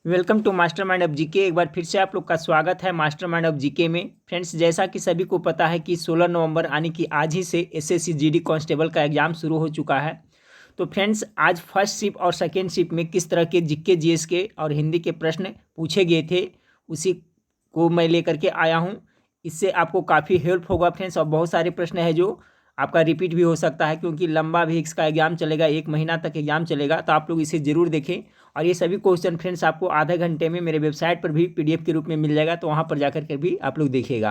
Welcome to mastermind of GK. एक बार फिर से आप लोग का स्वागत है मास्टर माइंड ऑफ जीके में। फ्रेंड्स, जैसा कि सभी को पता है कि 16 नवंबर यानी कि आज ही से एसएससी जीडी कांस्टेबल का एग्जाम शुरू हो चुका है। तो फ्रेंड्स, आज फर्स्ट शिफ्ट और सेकेंड शिफ्ट में किस तरह के जीके जीएस के और हिंदी के प्रश्न पूछे गए थे उसी को मैं लेकर के आया हूँ। इससे आपको काफ़ी हेल्प होगा फ्रेंड्स। और बहुत सारे प्रश्न है जो आपका रिपीट भी हो सकता है, क्योंकि लंबा भी इसका एग्जाम चलेगा, 1 महीना तक एग्जाम चलेगा। तो आप लोग इसे ज़रूर देखें। और ये सभी क्वेश्चन फ्रेंड्स आपको आधे घंटे में मेरे वेबसाइट पर भी पीडीएफ के रूप में मिल जाएगा, तो वहाँ पर जाकर के भी आप लोग देखिएगा।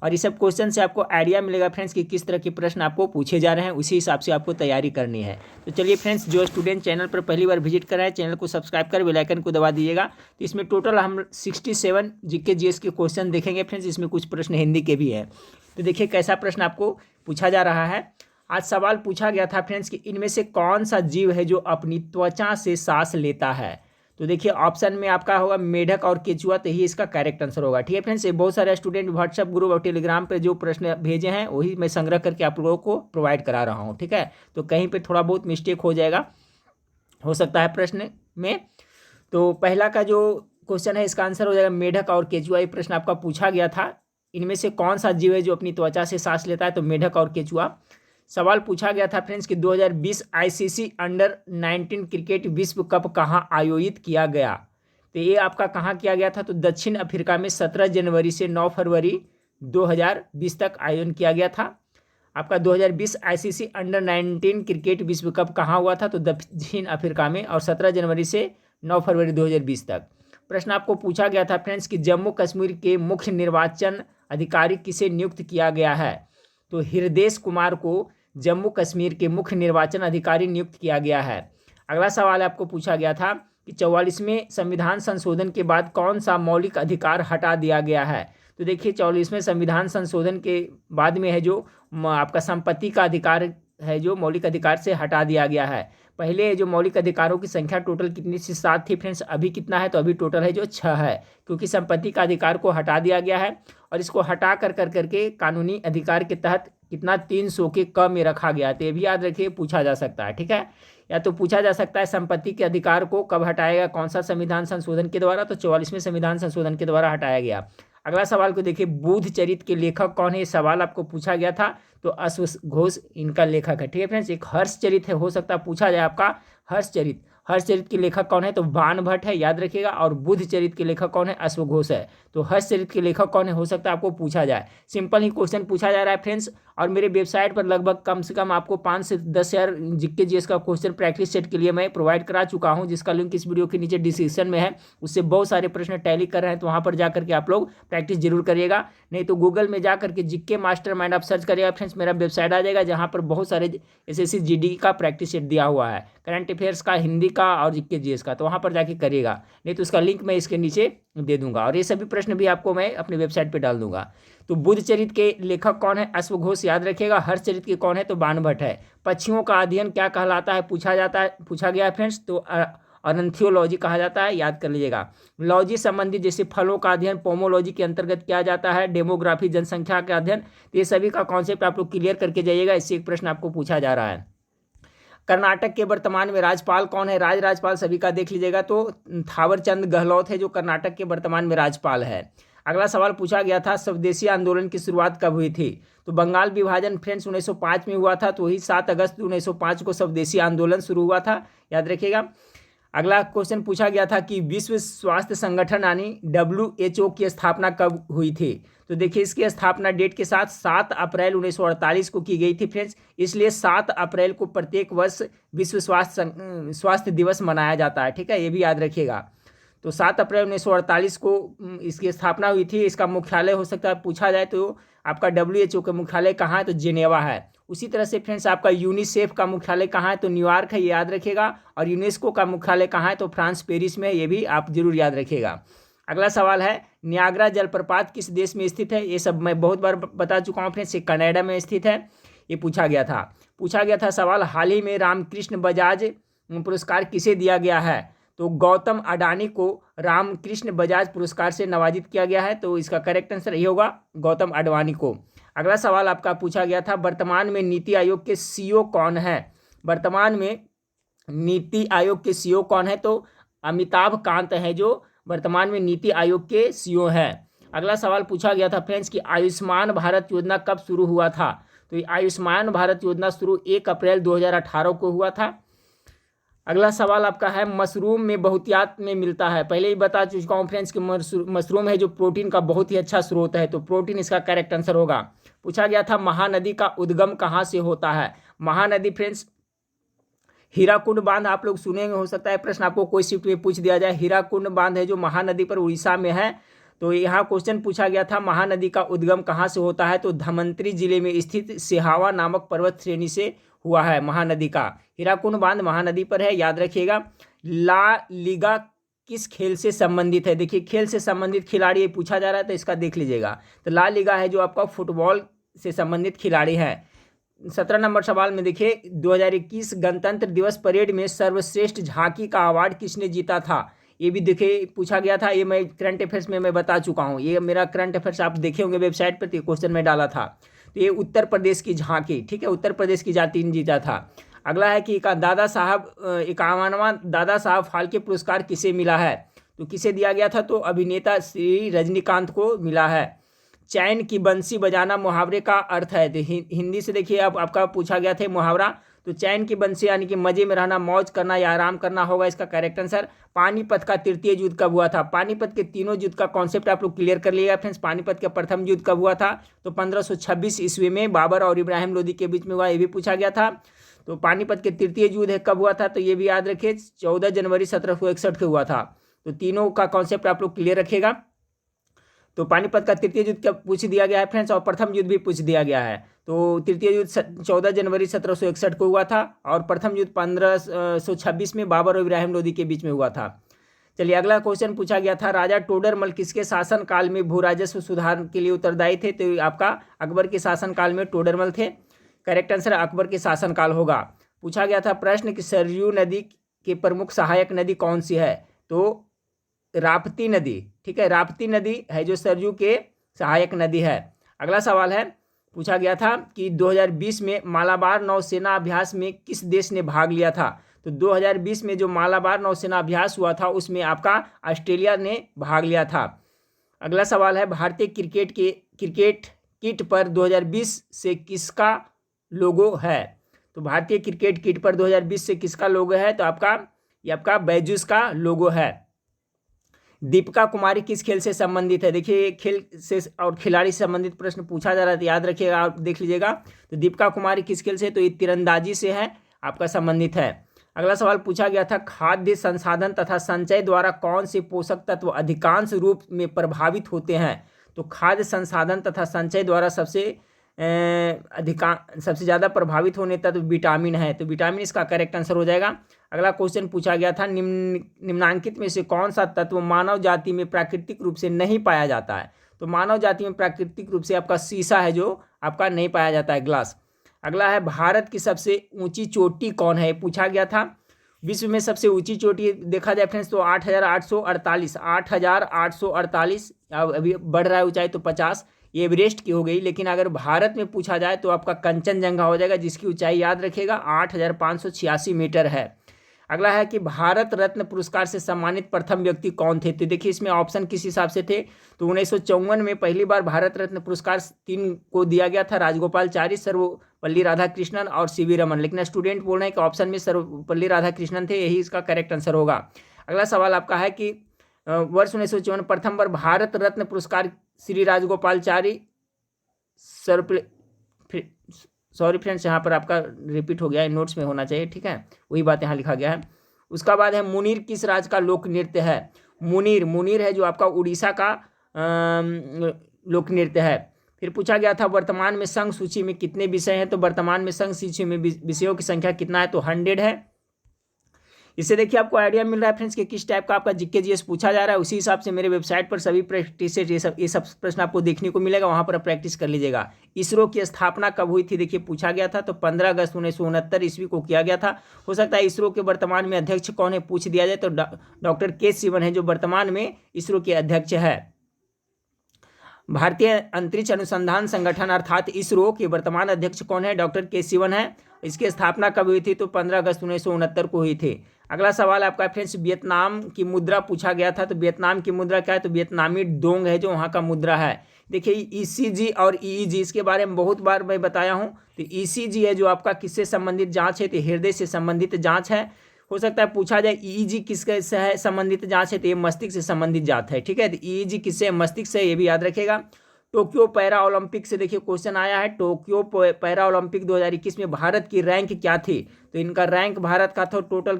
और ये सब क्वेश्चन से आपको आइडिया मिलेगा फ्रेंड्स कि किस तरह के प्रश्न आपको पूछे जा रहे हैं, उसी हिसाब से आपको तैयारी करनी है। तो चलिए फ्रेंड्स, जो स्टूडेंट चैनल पर पहली बार विजिट कर रहे हैं, चैनल को सब्सक्राइब कर बेल आइकन को दबा दीजिएगा। तो इसमें टोटल हम 67 जीके जीएस के क्वेश्चन देखेंगे फ्रेंड्स। इसमें कुछ प्रश्न हिंदी के भी हैं। तो देखिए कैसा प्रश्न आपको पूछा जा रहा है। आज सवाल पूछा गया था फ्रेंड्स कि इनमें से कौन सा जीव है जो अपनी त्वचा से सांस लेता है। तो देखिए ऑप्शन में आपका होगा मेढक और केचुआ, तो ही इसका करेक्ट आंसर होगा। ठीक है फ्रेंड्स, ये बहुत सारे स्टूडेंट व्हाट्सएप ग्रुप और टेलीग्राम पे जो प्रश्न भेजे हैं वही मैं संग्रह करके आप लोगों को प्रोवाइड करा रहा हूँ। ठीक है, तो कहीं पे थोड़ा बहुत मिस्टेक हो जाएगा, हो सकता है प्रश्न में। तो पहला का जो क्वेश्चन है इसका आंसर हो जाएगा मेढक और केचुआ। ये प्रश्न आपका पूछा गया था, इनमें से कौन सा जीव है जो अपनी त्वचा से सांस लेता है, तो मेढक और केचुआ। सवाल पूछा गया था फ्रेंड्स कि 2020 आईसीसी अंडर 19 क्रिकेट विश्व कप कहाँ आयोजित किया गया। तो ये आपका कहाँ किया गया था, तो दक्षिण अफ्रीका में 17 जनवरी से 9 फरवरी 2020 तक आयोजन किया गया था। आपका 2020 आईसीसी अंडर 19 क्रिकेट विश्व कप कहाँ हुआ था, तो दक्षिण अफ्रीका में, और 17 जनवरी से 9 फरवरी 2020 तक। प्रश्न आपको पूछा गया था फ्रेंड्स कि जम्मू कश्मीर के मुख्य निर्वाचन अधिकारी किसे नियुक्त किया गया है, तो हृदेश कुमार को जम्मू कश्मीर के मुख्य निर्वाचन अधिकारी नियुक्त किया गया है। अगला सवाल आपको पूछा गया था कि 44वें संविधान संशोधन के बाद कौन सा मौलिक अधिकार हटा दिया गया है। तो देखिए 44वें संविधान संशोधन के बाद में है जो आपका संपत्ति का अधिकार है जो मौलिक अधिकार से हटा दिया गया है। पहले जो मौलिक अधिकारों की संख्या टोटल कितनी सी 7 थी फ्रेंड्स, अभी कितना है, तो अभी टोटल है जो 6 है, क्योंकि संपत्ति का अधिकार को हटा दिया गया है। और इसको हटा कर करके कानूनी अधिकार के तहत कितना 300 के कम में रखा गया। तो ये भी याद रखिए, पूछा जा सकता है। ठीक है, या तो पूछा जा सकता है संपत्ति के अधिकार को कब हटाएगा, कौन सा संविधान संशोधन के द्वारा, तो 44वें संविधान संशोधन के द्वारा हटाया गया। अगला सवाल को देखिए, बुद्ध चरित्र के लेखक कौन है, ये सवाल आपको पूछा गया था। तो अश्व घोष इनका लेखक है। ठीक है फ्रेंड्स, एक हर्ष चरित्र है, हो सकता है पूछा जाए आपका हर्ष चरित्र। हर्ष चरित्र के लेखक कौन है, तो बाण भट्ट है, याद रखिएगा। और बुद्ध चरित्र के लेखक कौन है, अश्व घोष है। तो हर्ष चरित्र के लेखक कौन है, हो सकता है आपको पूछा जाए। सिंपल ही क्वेश्चन पूछा जा रहा है फ्रेंड्स। और मेरे वेबसाइट पर लगभग कम से कम आपको 5 से 10 हज़ार जीके जीएस का क्वेश्चन प्रैक्टिस सेट के लिए मैं प्रोवाइड करा चुका हूं, जिसका लिंक इस वीडियो के नीचे डिस्क्रिप्शन में है। उससे बहुत सारे प्रश्न टैली कर रहे हैं, तो वहां पर जाकर के आप लोग प्रैक्टिस जरूर करिएगा। नहीं तो गूगल में जाकर के जीके मास्टर माइंड आप सर्च करिएगा फ्रेंड्स, मेरा वेबसाइट आ जाएगा, जहाँ पर बहुत सारे एसएससी जीडी का प्रैक्टिस सेट दिया हुआ है, करंट अफेयर्स का, हिंदी का और जीके जीएस का। तो वहाँ पर जाके करिएगा, नहीं तो उसका लिंक मैं इसके नीचे दे दूंगा। और ये सभी प्रश्न भी आपको मैं अपने वेबसाइट पे डाल दूंगा। तो बुद्ध चरित्र के लेखक कौन है, अश्व घोष, याद रखिएगा। हर्ष चरित्र के कौन है, तो बाण भट्ट है। पक्षियों का अध्ययन क्या कहलाता है, पूछा गया है फ्रेंड्स, तो ऑर्निथोलॉजी कहा जाता है, याद कर लीजिएगा। लॉजी संबंधी जैसे फलों का अध्ययन पोमोलॉजी के अंतर्गत किया जाता है। डेमोग्राफी जनसंख्या का अध्ययन, तो ये सभी का कॉन्सेप्ट आप लोग क्लियर करके जाइएगा। इससे एक प्रश्न आपको पूछा जा रहा है। कर्नाटक के वर्तमान में राज्यपाल कौन है, राज्यपाल सभी का देख लीजिएगा, तो थावरचंद गहलोत है जो कर्नाटक के वर्तमान में राज्यपाल है। अगला सवाल पूछा गया था स्वदेशी आंदोलन की शुरुआत कब हुई थी, तो बंगाल विभाजन फ्रेंड्स 1905 में हुआ था, तो वही 7 अगस्त 1905 को स्वदेशी आंदोलन शुरू हुआ था, याद रखिएगा। अगला क्वेश्चन पूछा गया था कि विश्व स्वास्थ्य संगठन यानी WHO की स्थापना कब हुई थी, तो देखिए इसकी स्थापना डेट के साथ 7 अप्रैल 1948 को की गई थी फ्रेंड्स। इसलिए 7 अप्रैल को प्रत्येक वर्ष विश्व स्वास्थ्य दिवस मनाया जाता है। ठीक है, ये भी याद रखिएगा। तो 7 अप्रैल 1948 को इसकी स्थापना हुई थी। इसका मुख्यालय हो सकता है पूछा जाए तो आपका WHO का मुख्यालय कहाँ है, तो जेनेवा है। उसी तरह से फ्रेंड्स आपका यूनिसेफ का मुख्यालय कहाँ है, तो न्यूयॉर्क है, ये याद रखिएगा। और यूनेस्को का मुख्यालय कहाँ है, तो फ्रांस पेरिस में, ये भी आप जरूर याद रखिएगा। अगला सवाल है नियाग्रा जलप्रपात किस देश में स्थित है, ये सब मैं बहुत बार बता चुका हूँ फ्रेंड्स, ये कनाडा में स्थित है। ये पूछा गया था सवाल, हाल ही में रामकृष्ण बजाज पुरस्कार किसे दिया गया है, तो गौतम अडानी को रामकृष्ण बजाज पुरस्कार से नवाजित किया गया है। तो इसका करेक्ट आंसर यही होगा, गौतम अडवाणी को। अगला सवाल आपका पूछा गया था वर्तमान में नीति आयोग के सीईओ कौन है, वर्तमान में नीति आयोग के सीईओ कौन है, तो अमिताभ कांत है जो वर्तमान में नीति आयोग के सीईओ हैं। अगला सवाल पूछा गया था फ्रेंड्स कि आयुष्मान भारत योजना कब शुरू हुआ था। तो ये आयुष्मान भारत योजना शुरू 1 अप्रैल 2018 को हुआ था। अगला सवाल आपका है मशरूम में बहुतायत में मिलता है। पहले ही बता चुका हूँ फ्रेंड्स कि मशरूम है जो प्रोटीन का बहुत ही अच्छा स्रोत है, तो प्रोटीन इसका करेक्ट आंसर होगा। पूछा गया था महानदी का उद्गम कहाँ से होता है। महानदी फ्रेंड्स हीराकुंड बांध आप लोग सुनेंगे, हो सकता है प्रश्न आपको कोई शिफ्ट में पूछ दिया जाए। हीराकुंड बांध है जो महानदी पर उड़ीसा में है। तो यहाँ क्वेश्चन पूछा गया था महानदी का उद्गम कहाँ से होता है, तो धमंतरी जिले में स्थित सिहावा नामक पर्वत श्रेणी से हुआ है महानदी का। हीराकुंड बांध महानदी पर है, याद रखिएगा। ला लीगा किस खेल से संबंधित है। देखिए खेल से संबंधित खिलाड़ी पूछा जा रहा है तो इसका देख लीजिएगा। तो ला लीगा है जो आपका फुटबॉल से संबंधित खिलाड़ी है। 17 नंबर सवाल में देखिए 2021 गणतंत्र दिवस परेड में सर्वश्रेष्ठ झांकी का अवार्ड किसने जीता था। ये भी देखिए पूछा गया था, ये मैं करंट अफेयर्स में मैं बता चुका हूँ। ये मेरा करंट अफेयर्स आप देखे होंगे वेबसाइट पर, तो क्वेश्चन में डाला था। तो ये उत्तर प्रदेश की झांकी, ठीक है, उत्तर प्रदेश की जाति ने जीता था। अगला है कि दादा साहब 51वां दादा साहब फाल्के पुरस्कार किसे मिला है। तो किसे दिया गया था, तो अभिनेता श्री रजनीकांत को मिला है। चैन की बंसी बजाना मुहावरे का अर्थ है। तो हिंदी से देखिए अब आपका पूछा गया था मुहावरा। तो चैन की बंसी यानी कि मजे में रहना, मौज करना या आराम करना होगा इसका करेक्ट आंसर। पानीपत का तृतीय युद्ध कब हुआ था। पानीपत के तीनों युद्ध का कॉन्सेप्ट आप लोग क्लियर कर लिएगा फ्रेंड्स। पानीपत का प्रथम युद्ध कब हुआ था, तो 1526 ईस्वी में बाबर और इब्राहिम लोदी के बीच में हुआ, ये भी पूछा गया था। तो पानीपत के तृतीय युद्ध है कब हुआ था, तो ये भी याद रखिए 14 जनवरी 1761 को हुआ था। तो तीनों का कॉन्सेप्ट आप लोग क्लियर रखिएगा। तो पानीपत का तृतीय युद्ध कब पूछ दिया गया है फ्रेंड्स, और प्रथम युद्ध भी पूछ दिया गया है। तो तृतीय युद्ध 14 जनवरी 1761 को हुआ था, और प्रथम युद्ध 1526 में बाबर और इब्राहिम लोदी के बीच में हुआ था। चलिए अगला क्वेश्चन पूछा गया था राजा टोडरमल किसके शासन काल में भू राजस्व सुधार के लिए उत्तरदायी थे। तो आपका अकबर के शासन काल में टोडरमल थे। करेक्ट आंसर अकबर के शासन काल होगा। पूछा गया था प्रश्न कि सरयू नदी की प्रमुख सहायक नदी कौन सी है। तो राप्ती नदी, ठीक है, राप्ती नदी है जो सरयू के सहायक नदी है। अगला सवाल है पूछा गया था कि 2020 में मालाबार नौसेना अभ्यास में किस देश ने भाग लिया था। तो 2020 में जो मालाबार नौसेना अभ्यास हुआ था उसमें आपका ऑस्ट्रेलिया ने भाग लिया था। अगला सवाल है भारतीय क्रिकेट किट पर 2020 से किसका लोगो है। तो भारतीय क्रिकेट किट पर 2020 से किसका लोगो है, तो आपका बैजूस का लोगो है। दीपिका कुमारी किस खेल से संबंधित है। देखिए खेल से और खिलाड़ी से संबंधित प्रश्न पूछा जा रहा है, तो याद रखिएगा, आप देख लीजिएगा। तो दीपिका कुमारी किस खेल से, तो ये तीरंदाजी से है, आपका संबंधित है। अगला सवाल पूछा गया था खाद्य संसाधन तथा संचय द्वारा कौन से पोषक तत्व अधिकांश रूप में प्रभावित होते हैं। तो खाद्य संसाधन तथा संचय द्वारा सबसे ज़्यादा प्रभावित होने तत्व विटामिन है। तो विटामिन इसका करेक्ट आंसर हो जाएगा। अगला क्वेश्चन पूछा गया था निम्नांकित में से कौन सा तत्व मानव जाति में प्राकृतिक रूप से नहीं पाया जाता है। तो मानव जाति में प्राकृतिक रूप से आपका शीशा है जो आपका नहीं पाया जाता है, ग्लास। अगला है भारत की सबसे ऊंची चोटी कौन है, पूछा गया था। विश्व में सबसे ऊंची चोटी देखा जाए फ्रेंड्स तो 8,848 अभी बढ़ रहा है ऊंचाई, तो 50 ये एवरेस्ट की हो गई। लेकिन अगर भारत में पूछा जाए तो आपका कंचनजंगा हो जाएगा, जिसकी ऊंचाई याद रखिएगा 8,586 मीटर है। अगला है कि भारत रत्न पुरस्कार से सम्मानित प्रथम व्यक्ति कौन थे। तो देखिए इसमें ऑप्शन किस हिसाब से थे। तो 1954 में पहली बार भारत रत्न पुरस्कार 3 को दिया गया था, राजगोपालचारी, सर्वपल्ली राधाकृष्णन और सीवी रमन। लेकिन स्टूडेंट बोल रहे हैं कि ऑप्शन में सर्वपल्ली राधाकृष्णन थे, यही इसका करेक्ट आंसर होगा। अगला सवाल आपका है कि वर्ष 1954 प्रथम बार भारत रत्न पुरस्कार श्री राजगोपालचारी सॉरी फ्रेंड्स, यहाँ पर आपका रिपीट हो गया है, नोट्स में होना चाहिए, ठीक है, वही बात यहाँ लिखा गया है। उसका बाद है मुनीर किस राज्य का लोक नृत्य है। मुनीर है जो आपका उड़ीसा का लोक नृत्य है। फिर पूछा गया था वर्तमान में संघ सूची में कितने विषय हैं। तो वर्तमान में संघ सूची में विषयों की संख्या कितना है, तो 100 है। इससे देखिए आपको आइडिया मिल रहा है फ्रेंड्स कि किस टाइप का आपका जीके जीएस पूछा जा रहा है। उसी हिसाब से मेरे वेबसाइट पर सभी प्रैक्टिस ये सब प्रश्न आपको देखने को मिलेगा, वहां पर प्रैक्टिस कर लीजिएगा। इसरो की स्थापना कब हुई थी, देखिए पूछा गया था। तो 15 अगस्त 1969 ईस्वी को किया गया था। हो सकता है इसरो के वर्तमान में अध्यक्ष कौन है पूछ दिया जाए, तो डॉक्टर के सिवन है जो वर्तमान में इसरो के अध्यक्ष है। भारतीय अंतरिक्ष अनुसंधान संगठन अर्थात इसरो के वर्तमान अध्यक्ष कौन है? डॉक्टर के सिवन है। इसकी स्थापना कब हुई थी? तो 15 अगस्त 1969 को हुई थी। अगला सवाल आपका फ्रेंड्स, वियतनाम की मुद्रा पूछा गया था। तो वियतनाम की मुद्रा क्या है? तो वियतनामी डोंग है जो वहाँ का मुद्रा है। देखिए ईसीजी और ईईजी इसके बारे में बहुत बार मैं बताया हूँ। तो ईसीजी है जो आपका किससे संबंधित जाँच है? तो हृदय से संबंधित जाँच है। हो सकता है पूछा जाए ईईजी किसके से है संबंधित जांच है? तो ये मस्तिष्क से संबंधित जांच है। ठीक है, तो ईईजी किससे? मस्तिष्क से, ये भी याद रखेगा। टोक्यो पैरा ओलंपिक से देखिए क्वेश्चन आया है। टोक्यो पैरा ओलंपिक 2021 में भारत की रैंक क्या थी? तो इनका रैंक भारत का था टोटल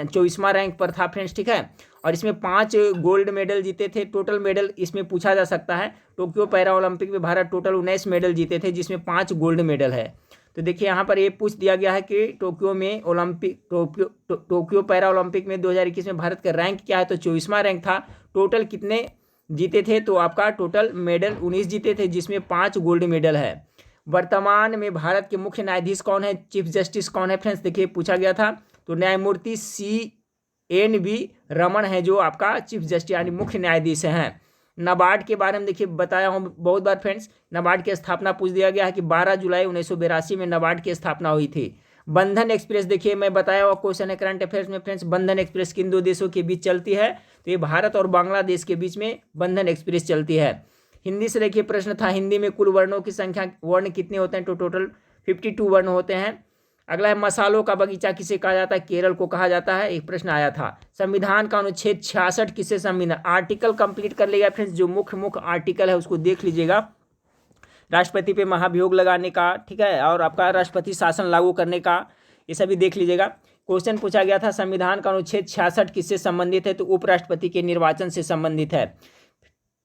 24वां रैंक पर था फ्रेंड्स। ठीक है, और इसमें 5 गोल्ड मेडल जीते थे। टोटल मेडल इसमें पूछा जा सकता है। टोक्यो पैरा ओलंपिक में भारत टोटल 19 मेडल जीते थे जिसमें 5 गोल्ड मेडल है। तो देखिए यहाँ पर ये पूछ दिया गया है कि टोक्यो पैरा ओलंपिक में 2021 में भारत का रैंक क्या है? तो 24वां रैंक था। टोटल कितने जीते थे? तो आपका टोटल मेडल 19 जीते थे जिसमें 5 गोल्ड मेडल है। वर्तमान में भारत के मुख्य न्यायाधीश कौन है? चीफ जस्टिस कौन है फ्रेंड्स? देखिए पूछा गया था। तो न्यायमूर्ति CNV रमन है जो आपका चीफ जस्टिस यानी मुख्य न्यायाधीश हैं। नाबार्ड के बारे में देखिए बताया हूँ बहुत बार फ्रेंड्स। नाबार्ड की स्थापना पूछ दिया गया है कि 12 जुलाई 1982 में नाबार्ड की स्थापना हुई थी। बंधन एक्सप्रेस देखिए मैं बताया हुआ क्वेश्चन है करंट अफेयर्स में फ्रेंड्स। बंधन एक्सप्रेस किन दो देशों के बीच चलती है? तो ये भारत और बांग्लादेश के बीच में बंधन एक्सप्रेस चलती है। हिंदी से देखिए प्रश्न था, हिंदी में कुल वर्णों की संख्या वर्ण कितने होते हैं? तो टोटल 52 वर्ण होते हैं। अगला है मसालों का बगीचा किसे कहा जाता है? केरल को कहा जाता है। एक प्रश्न आया था। संविधान का अनुच्छेद 66 किसे संविधान? आर्टिकल कंप्लीट कर लिया फ्रेंड्स। जो मुख्य आर्टिकल है उसको देख लीजिएगा। राष्ट्रपति पे महाभियोग लगाने का, ठीक है, और आपका राष्ट्रपति शासन लागू करने का, ये सभी देख लीजिएगा। क्वेश्चन पूछा गया था संविधान का अनुच्छेद 66 किससे संबंधित है? तो उपराष्ट्रपति के निर्वाचन से संबंधित है।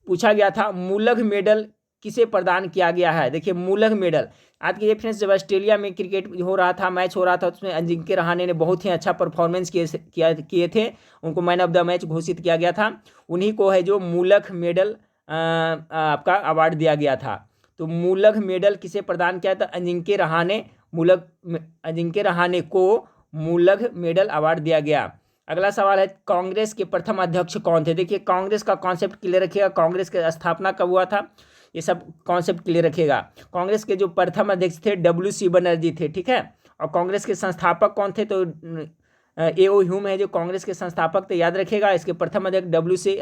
पूछा गया था मूलग मेडल किसे प्रदान किया गया है? देखिए मूलग मेडल आज के फ्रेंड्स, जब ऑस्ट्रेलिया में क्रिकेट हो रहा था, मैच हो रहा था, उसमें अजिंक्य रहाणे ने बहुत ही अच्छा परफॉर्मेंस किए थे। उनको मैन ऑफ द मैच घोषित किया गया था। उन्हीं को है जो मूलग मेडल आपका अवार्ड दिया गया था। तो मूलग मेडल किसे प्रदान किया था? अजिंक्य रहाणे को मूलग मेडल अवार्ड दिया गया। अगला सवाल है कांग्रेस के प्रथम अध्यक्ष कौन थे? देखिए कांग्रेस का कॉन्सेप्ट क्लियर रखिएगा। कांग्रेस की स्थापना कब हुआ था, ये सब कॉन्सेप्ट क्लियर रखिएगा। कांग्रेस के जो प्रथम अध्यक्ष थे WC बनर्जी थे। ठीक है, और कांग्रेस के संस्थापक कौन थे? तो A.O. ह्यूम है जो कांग्रेस के संस्थापक थे, याद रखिएगा। इसके प्रथम अध्यक्ष WC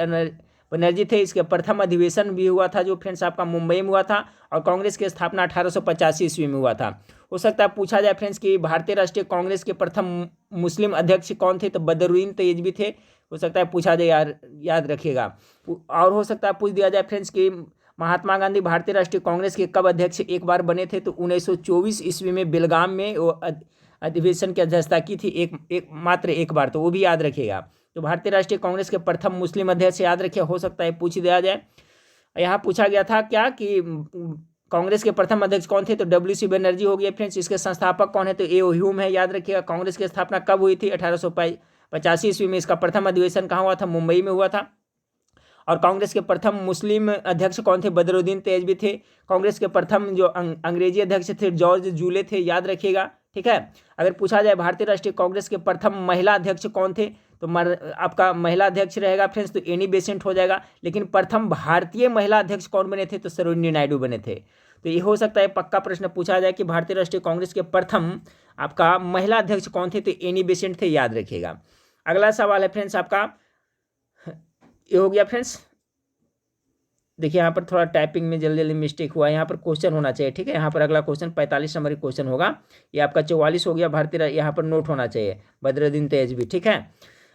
बनर्जी थे। इसके प्रथम अधिवेशन भी हुआ था जो फ्रेंड्स आपका मुंबई में हुआ था, और कांग्रेस की स्थापना 1885 ईस्वी में हुआ था। हो सकता है पूछा जाए फ्रेंड्स कि भारतीय राष्ट्रीय कांग्रेस के प्रथम मुस्लिम अध्यक्ष कौन थे? तो बदरुद्दीन तैयबी थे। हो सकता है पूछा जाए, याद रखिएगा। और हो सकता है पूछ दिया जाए फ्रेंड्स कि महात्मा गांधी भारतीय राष्ट्रीय कांग्रेस के कब अध्यक्ष एक बार बने थे? तो 1924 ईस्वी में बेलगाम में वो अधिवेशन की अध्यक्षता की थी मात्र एक बार, तो वो भी याद रखिएगा। तो भारतीय राष्ट्रीय कांग्रेस के प्रथम मुस्लिम अध्यक्ष याद रखिए। हो सकता है पूछ दिया जाए। यहाँ पूछा गया था क्या कि कांग्रेस के प्रथम अध्यक्ष कौन थे? तो WC बनर्जी हो गए फ्रेंड्स। इसके संस्थापक कौन है? तो A.O. ह्यूम है, याद रखिएगा। कांग्रेस की स्थापना कब हुई थी? 1885 ईस्वी में। इसका प्रथम अधिवेशन कहाँ हुआ था? मुंबई में हुआ था। और कांग्रेस के प्रथम मुस्लिम अध्यक्ष कौन थे? बदरुद्दीन तैयबी थे। कांग्रेस के प्रथम जो अंग्रेजी अध्यक्ष थे जॉर्ज जूले थे, याद रखिएगा। ठीक है, अगर पूछा जाए भारतीय राष्ट्रीय कांग्रेस के प्रथम महिला अध्यक्ष कौन थे? तो आपका महिला अध्यक्ष रहेगा फ्रेंड्स तो एनी बेसेंट हो जाएगा। लेकिन प्रथम भारतीय महिला अध्यक्ष कौन बने थे? तो सरोजिनी नायडू बने थे। तो ये हो सकता है पक्का प्रश्न पूछा जाए कि भारतीय राष्ट्रीय कांग्रेस के प्रथम आपका महिला अध्यक्ष कौन थे? तो एनी बेसेंट थे, याद रखिएगा। अगला सवाल है फ्रेंड्स आपका, ये हो गया फ्रेंड्स। देखिए यहाँ पर थोड़ा टाइपिंग में जल्दी मिस्टेक हुआ है। यहाँ पर क्वेश्चन होना चाहिए। ठीक है, यहाँ पर अगला क्वेश्चन 45 नंबर क्वेश्चन होगा। ये आपका 44 हो गया। भारतीय यहाँ पर नोट होना चाहिए बदरुद्दीन तैयबी। ठीक है,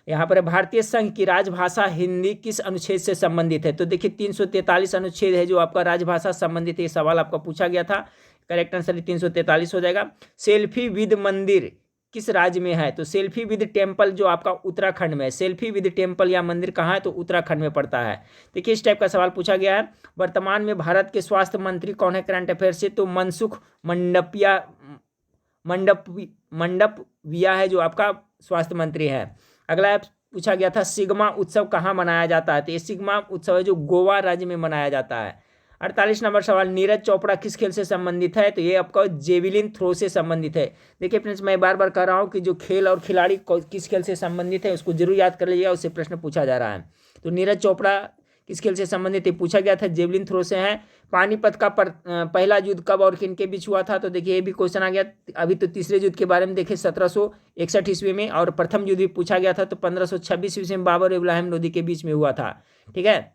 यहाँ पर भारतीय संघ की राजभाषा हिंदी किस अनुच्छेद से संबंधित है? तो देखिए 343 अनुच्छेद है जो आपका राजभाषा संबंधित है। ये सवाल आपका पूछा गया था। करेक्ट आंसर 343 हो जाएगा। सेल्फी विद मंदिर किस राज्य में है? तो सेल्फी विद टेम्पल जो आपका उत्तराखंड में है। सेल्फी विद टेम्पल या मंदिर कहाँ है? तो उत्तराखंड में पड़ता है। देखिए इस टाइप का सवाल पूछा गया है। वर्तमान में भारत के स्वास्थ्य मंत्री कौन है? करंट अफेयर से तो मनसुख मंडपविया है जो आपका स्वास्थ्य मंत्री है। अगला पूछा गया था सिग्मा उत्सव कहाँ मनाया जाता है? तो ये सिग्मा उत्सव है जो गोवा राज्य में मनाया जाता है। 48 नंबर सवाल, नीरज चोपड़ा किस खेल से संबंधित है? तो ये आपका जेवलिन थ्रो से संबंधित है। देखिए फ्रेंड्स मैं बार बार कह रहा हूँ कि जो खेल और खिलाड़ी किस खेल से संबंधित है उसको जरूर याद कर लीजिएगा, उससे प्रश्न पूछा जा रहा है। तो नीरज चोपड़ा किस खेल से संबंधित है, पूछा गया था जेवलिन थ्रो से है। पानीपत का पहला युद्ध कब और किन के बीच हुआ था, तो देखिए ये भी क्वेश्चन आ गया। अभी तो तीसरे युद्ध के बारे में देखिए 1761 ईस्वी में, और प्रथम युद्ध भी पूछा गया था तो 1526 ईस्वी में बाबर और इब्राहिम लोदी के बीच में हुआ था। ठीक है,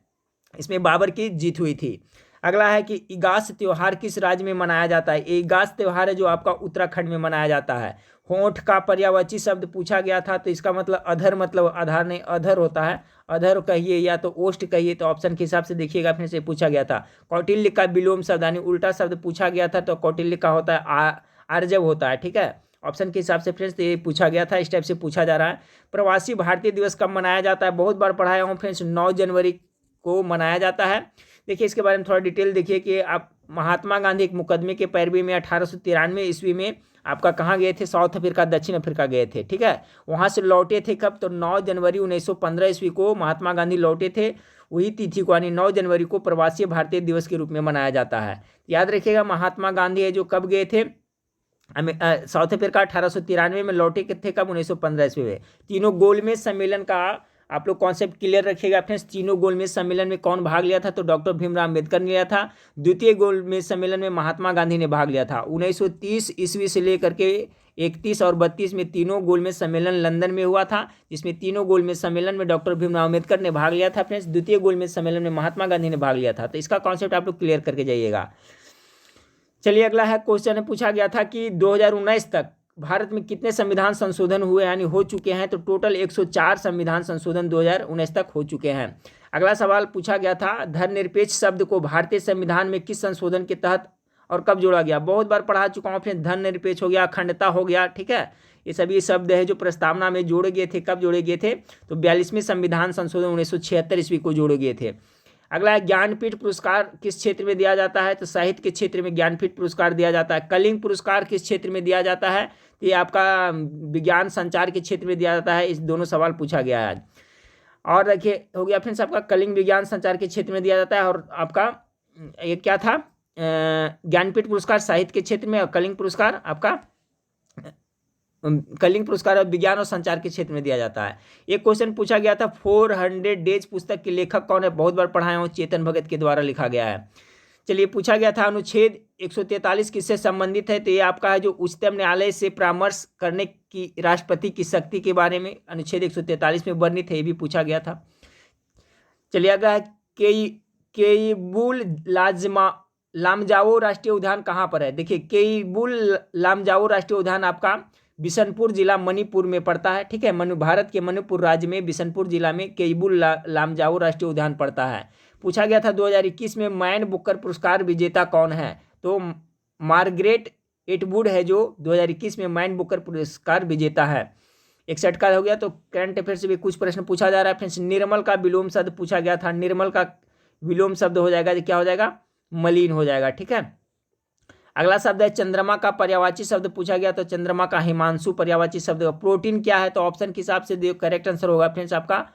इसमें बाबर की जीत हुई थी। अगला है कि इगास त्योहार किस राज्य में मनाया जाता है। इगास त्योहार है जो आपका उत्तराखंड में मनाया जाता है। होंठ का पर्यायवाची शब्द पूछा गया था तो इसका मतलब अधर, मतलब आधार नहीं अधर होता है, अधर कहिए या तो ओष्ठ कहिए, तो ऑप्शन के हिसाब से देखिएगा फिर से पूछा गया था। कौटिल्य का विलोम शब्द यानी उल्टा शब्द पूछा गया था तो कौटिल्य का होता है आर्जव होता है। ठीक है, ऑप्शन के हिसाब से फ्रेंड्स तो ये पूछा गया था, इस टाइप से पूछा जा रहा है। प्रवासी भारतीय दिवस कब मनाया जाता है, बहुत बार पढ़ाया हूँ फ्रेंड्स, 9 जनवरी को मनाया जाता है। देखिए इसके बारे में थोड़ा डिटेल देखिए कि आप महात्मा गांधी एक मुकदमे के पैरवी में 1893 ईस्वी में आपका कहाँ गए थे, साउथ अफ्रीका, दक्षिण अफ्रीका गए थे। ठीक है, वहाँ से लौटे थे कब, तो 9 जनवरी 1915 ईस्वी को महात्मा गांधी लौटे थे। वही तिथि को यानी 9 जनवरी को प्रवासी भारतीय दिवस के रूप में मनाया जाता है। याद रखिएगा महात्मा गांधी है जो कब गए थे साउथ अफ्रीका, 1893 में लौटे थे कब, 1915 ईस्वी में। तीनों गोलमेज सम्मेलन का आप लोग कॉन्सेप्ट क्लियर रखिएगा फ्रेंड्स। तीनों गोलमेज सम्मेलन में कौन भाग लिया था, तो डॉक्टर भीमराव अम्बेडकर ने लिया था। द्वितीय गोलमेज सम्मेलन में महात्मा गांधी ने भाग लिया था 1930 ईस्वी से लेकर के 31 और 32 में तीनों गोलमेज सम्मेलन लंदन में हुआ था, जिसमें तीनों गोलमेज सम्मेलन में डॉक्टर भीमराव अम्बेडकर ने भाग लिया था फ्रेंड्स। द्वितीय गोलमेज सम्मेलन में महात्मा गांधी ने भाग लिया था। तो इसका कॉन्सेप्ट आप लोग क्लियर करके जाइएगा। चलिए अगला है क्वेश्चन पूछा गया था कि 2019 तक भारत में कितने संविधान संशोधन हुए यानी हो चुके हैं, तो टोटल 104 संविधान संशोधन 2019 तक हो चुके हैं। अगला सवाल पूछा गया था धर्मनिरपेक्ष शब्द को भारतीय संविधान में किस संशोधन के तहत और कब जोड़ा गया। बहुत बार पढ़ा चुका हूँ फिर, धर्मनिरपेक्ष हो गया, अखंडता हो गया। ठीक है, ये सभी शब्द है जो प्रस्तावना में जोड़े गए थे। कब जोड़े गए थे, तो 42वें संविधान संशोधन 1976 ईस्वी को जोड़े गए थे। अगला है ज्ञानपीठ पुरस्कार किस क्षेत्र में दिया जाता है, तो साहित्य के क्षेत्र में ज्ञानपीठ पुरस्कार दिया जाता है। कलिंग पुरस्कार किस क्षेत्र में दिया जाता है, तो ये आपका विज्ञान संचार के क्षेत्र में दिया जाता है। इस दोनों सवाल पूछा गया है। और देखिए हो गया फ्रेंड्स आपका कलिंग विज्ञान संचार के क्षेत्र में दिया जाता है, और आपका ये क्या था, ज्ञानपीठ पुरस्कार साहित्य के क्षेत्र में, और कलिंग पुरस्कार आपका कलिंग पुरस्कार और विज्ञान और संचार के क्षेत्र में दिया जाता है। एक क्वेश्चन पूछा गया था 400 डेज पुस्तक के लेखक कौन है, बहुत बार पढ़ाया हूँ, चेतन भगत के द्वारा लिखा गया है। चलिए पूछा गया था अनुच्छेद 143 किससे संबंधित है, तो ये आपका है जो उच्चतम न्यायालय से परामर्श करने की राष्ट्रपति की शक्ति के बारे में अनुच्छेद 143 में वर्णित है, ये भी पूछा गया था। चलिए अगर केईबुल लामजाओ राष्ट्रीय उद्यान कहाँ पर है, देखिए केईबुल लामजाओ राष्ट्रीय उद्यान आपका बिशनपुर जिला मणिपुर में पड़ता है। ठीक है, भारत के मणिपुर राज्य में बिशनपुर जिला में केईबुल लामजाओ राष्ट्रीय उद्यान पड़ता है। पूछा गया था 2021 में मैन बुकर पुरस्कार विजेता कौन है, तो मार्गरेट एटवुड है जो 2021 में मैन बुकर पुरस्कार विजेता है। 61 का हो गया। तो करंट अफेयर से भी कुछ प्रश्न पूछा जा रहा है फ्रेंड्स। निर्मल का विलोम शब्द पूछा गया था, निर्मल का विलोम शब्द हो जाएगा, क्या हो जाएगा, मलिन हो जाएगा। ठीक है, अगला शब्द है चंद्रमा का पर्यायवाची शब्द पूछा गया, तो चंद्रमा का हिमांशु पर्यायवाची शब्द। प्रोटीन क्या है, तो ऑप्शन के हिसाब से करेक्ट आंसर होगा फ्रेंड्स आपका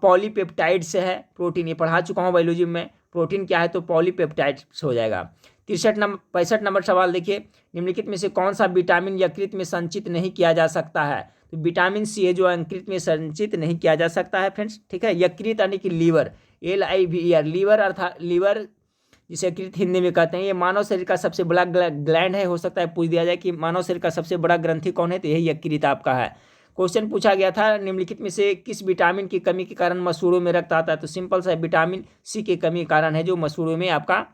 पॉलीपेप्टाइड से है प्रोटीन, ये पढ़ा चुका हूँ बायोलॉजी में। प्रोटीन क्या है, तो पॉलीपेप्टाइड्स हो जाएगा। 65 नंबर सवाल देखिए, निम्नलिखित में से कौन सा विटामिन यकृत में संचित नहीं किया जा सकता है, तो विटामिन सी है जो यकृत में संचित नहीं किया जा सकता है फ्रेंड्स। ठीक है, यकृत यानी कि लीवर, LIVER, लीवर अर्थात लीवर जिसे यकृत हिंदी में कहते हैं, ये मानव शरीर का सबसे बड़ा ग्लैंड है। हो सकता है पूछ दिया जाए कि मानव शरीर का सबसे बड़ा ग्रंथि कौन है, तो यही यकृत आपका है। क्वेश्चन पूछा गया था निम्नलिखित में से किस विटामिन की कमी के कारण मसूड़ों में रक्त आता है, तो सिंपल सा विटामिन सी की कमी के कारण है जो मसूड़ों में आपका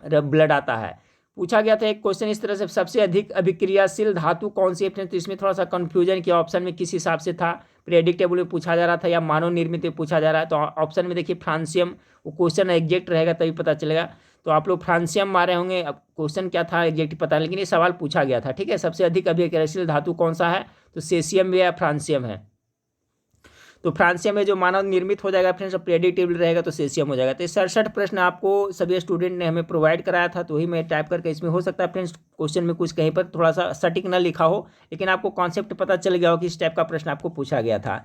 ब्लड आता है। पूछा गया था एक क्वेश्चन इस तरह से, सबसे अधिक अभिक्रियाशील धातु कौन सी है फ्रेंड्स, तो इसमें थोड़ा सा कंफ्यूजन किया, ऑप्शन में किस हिसाब से था, प्रेडिक्टेबल में पूछा जा रहा था या मानव निर्मित में पूछा जा रहा है, तो ऑप्शन में देखिए फ्रांसियम, वो क्वेश्चन एग्जैक्ट रहेगा तभी पता चलेगा। तो आप लोग फ्रांसियम मारे होंगे, अब क्वेश्चन क्या था एग्जैक्ट पता, लेकिन ये सवाल पूछा गया था। ठीक है, सबसे अधिक अभिक्रियाशील धातु कौन सा है, तो सेसियम या फ्रांसियम है। तो फ्रांसियम में जो मानव निर्मित हो जाएगा फ्रेंड्स, प्रेडिक्टेबल रहेगा तो सेसियम हो जाएगा। तो 67 प्रश्न आपको सभी स्टूडेंट ने हमें प्रोवाइड कराया था, तो वही मैं टाइप करके इसमें हो सकता है फ्रेंड्स क्वेश्चन में कुछ कहीं पर थोड़ा सा सटीक न लिखा हो, लेकिन आपको कॉन्सेप्ट पता चल गया हो कि इस टाइप का प्रश्न आपको पूछा गया था।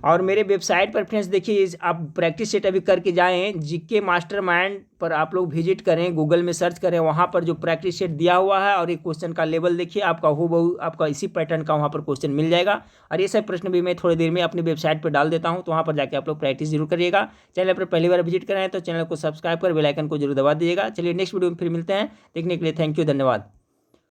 और मेरे वेबसाइट पर फ्रेंड्स देखिए, आप प्रैक्टिस सेट अभी करके जाएँ, जीके मास्टरमाइंड पर आप लोग विजिट करें, गूगल में सर्च करें, वहाँ पर जो प्रैक्टिस सेट दिया हुआ है और एक क्वेश्चन का लेवल देखिए, आपका हूबहू आपका इसी पैटर्न का वहाँ पर क्वेश्चन मिल जाएगा। और ये सब प्रश्न भी मैं थोड़ी देर में अपनी वेबसाइट पर डाल देता हूँ, तो वहाँ पर जाकर आप लोग प्रैक्टिस जरूर करिएगा। चैनल पर पहली बार विजिट करें तो चैनल को सब्सक्राइब कर बेल आइकन को जरूर दबा दीजिएगा। चलिए नेक्स्ट वीडियो में फिर मिलते हैं। देखने के लिए थैंक यू, धन्यवाद।